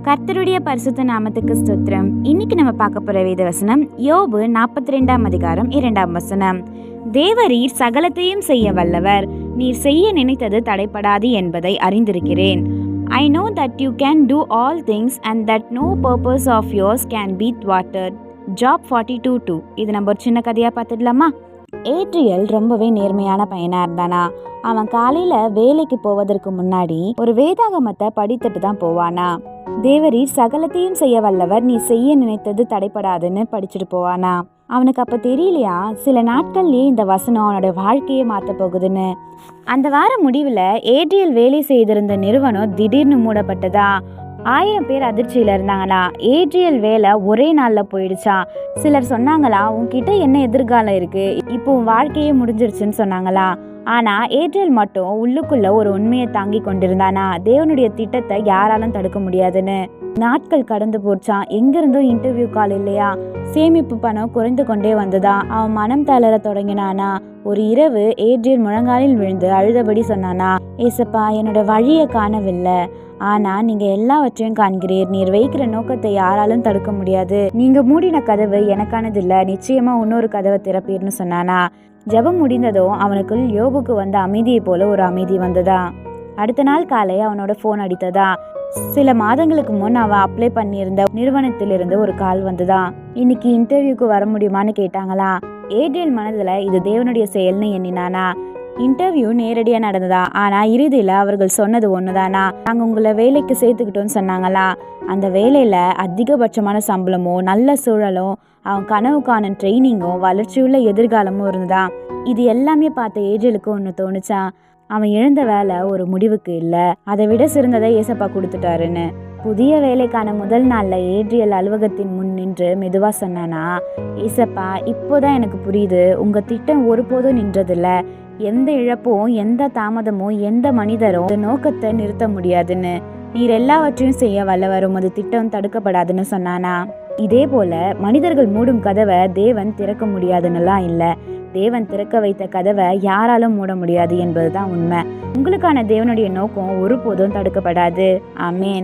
கர்த்தருடைய பரிசுத்த நாமத்துக்கு ஸ்தோத்திரம். இன்னைக்கு நம்ம பார்க்க போற வேத வசனம் யோபு 42 அதிகாரம் 2 வசனம். தேவரீர் சகலத்தையும் செய்ய வல்லவர், நீர் செய்ய நினைத்தது தடைப்படாது என்பதை அறிந்திருக்கிறேன். I know that you can do all things and that no purpose of yours can be thwarted. Job 42:2. இது நம்ம ஒரு சின்ன கதையா பார்த்துடலாமா? ஏட்ரியல் ரொம்பவே நேர்மையான பையனா இருந்தானா. அவன் காலையில வேலைக்கு போவதற்கு முன்னாடி ஒரு வேதாகமத்தை படித்துட்டு தான் போவானா. தேவரீர் சகலத்தையும் செய்ய வல்லவர், நீ செய்ய நினைத்தது தடைப்படாதுன்னு படிச்சுட்டு போவானா. அவனுக்கு அப்ப தெரியலையா சில நாட்கள்லயே இந்த வசனம் அவனோட வாழ்க்கையை மாத்த போகுதுன்னு. அந்த வார முடிவுல ஏட்ரியல் வேலை செய்திருந்த நிறுவனம் திடீர்னு மூடப்பட்டதா. 1000 பேர் அதிர்ச்சியில இருந்தாங்களா. ஏட்ரியல் வேலை ஒரே நாள்ல போயிடுச்சா. சிலர் சொன்னாங்களா, உன்கிட்ட என்ன எதிர்காலம் இருக்கு, இப்போ உன் வாழ்க்கையே முடிஞ்சிருச்சுன்னு சொன்னாங்களா. ஆனா ஏட்ரியல் மட்டும் உள்ளுக்குள்ள ஒரு உண்மையை தாங்கி கொண்டிருந்தானா, தேவனுடைய திட்டத்தை யாராலும் தடுக்க முடியாதுன்னு. நாட்கள் கடந்து போச்சான். எங்கிருந்தும் இன்டர்வியூ கால் இல்லையா. சேமிப்பு பணம் குறைந்து கொண்டே வந்ததா. அவன் மனம் தளர தொடங்கினானா. ஒரு இரவு ஏட்ரியல் முழங்காலில் விழுந்து அழுதபடி சொன்னானா, ஏசப்பா, என்னோட வழியை காணவில்லை, ஆனா நீங்க எல்லாவற்றையும் காண்கிறீர். நீர் வைக்கிற நோக்கத்தை யாராலும் தடுக்க முடியாது. நீங்க மூடின கதவு எனக்கானது இல்ல, நிச்சயமா இன்னொரு கதவை திறப்பீர்னு சொன்னானா. ஜெபம் முடிந்ததும் அவனுக்குள் யோபுக்கு வந்த அமைதியை போல ஒரு அமைதி வந்ததா. அடுத்த நாள் காலை அவனோட போன் அடித்ததா. சில மாதங்களுக்கு முன் அவன் அப்ளை பண்ணியிருந்த நிறுவனத்திலிருந்து ஒரு கால் வந்ததா. இன்னைக்கு இன்டர்வியூக்கு வர முடியுமான்னு கேட்டாங்களா. ஏட்ரியல் மனதுல இது தேவனுடைய செயல்னு எண்ணினானா. இன்டர்வியூ நேரடியா நடந்ததா. ஆனா இறுதியில அவர்கள் சொன்னது ஒண்ணுதானா, நாங்க உங்களை வேலைக்கு சேர்த்துக்கிட்டோம்னு சொன்னாங்களா. அந்த வேலையில அதிகபட்சமான சம்பளமும் நல்ல சூழலும் அவன் கனவுக்கான ட்ரைனிங்கும் வளர்ச்சியுள்ள எதிர்காலமும் இருந்ததா. இது எல்லாமே பார்த்த ஏட்ரியலுக்கு ஒன்று தோணுச்சா, அவன் இழந்த வேலை ஒரு முடிவுக்கு இல்லை, அதை விட சிறந்ததை ஏசப்பா கொடுத்துட்டாருன்னு. புதிய வேலைக்கான முதல் நாள்ல ஏட்ரியல் அலுவலகத்தின் முன் நின்று மெதுவா சொன்னானா, ஏசப்பா, இப்போதான் எனக்கு புரியுது, உங்க திட்டம் ஒருபோதும் நின்றதில்ல. எந்த இழப்பும் எந்த தாமதமும் எந்த மனிதரும் இந்த நோக்கத்தை நிறுத்த முடியாதுன்னு. நீர் எல்லாவற்றையும் செய்ய வல்லவரும், அது திட்டம் தடுக்கப்படாதுன்னு சொன்னானா. இதே போல மனிதர்கள் மூடும் கதவை தேவன் திறக்க முடியாதுன்னுலாம் இல்லை. தேவன் திறக்க வைத்த கதவை யாராலும் மூட முடியாது என்பதுதான் உண்மை. உங்களுக்கான தேவனுடைய நோக்கம் ஒருபோதும் தடுக்கப்படாது. ஆமேன்.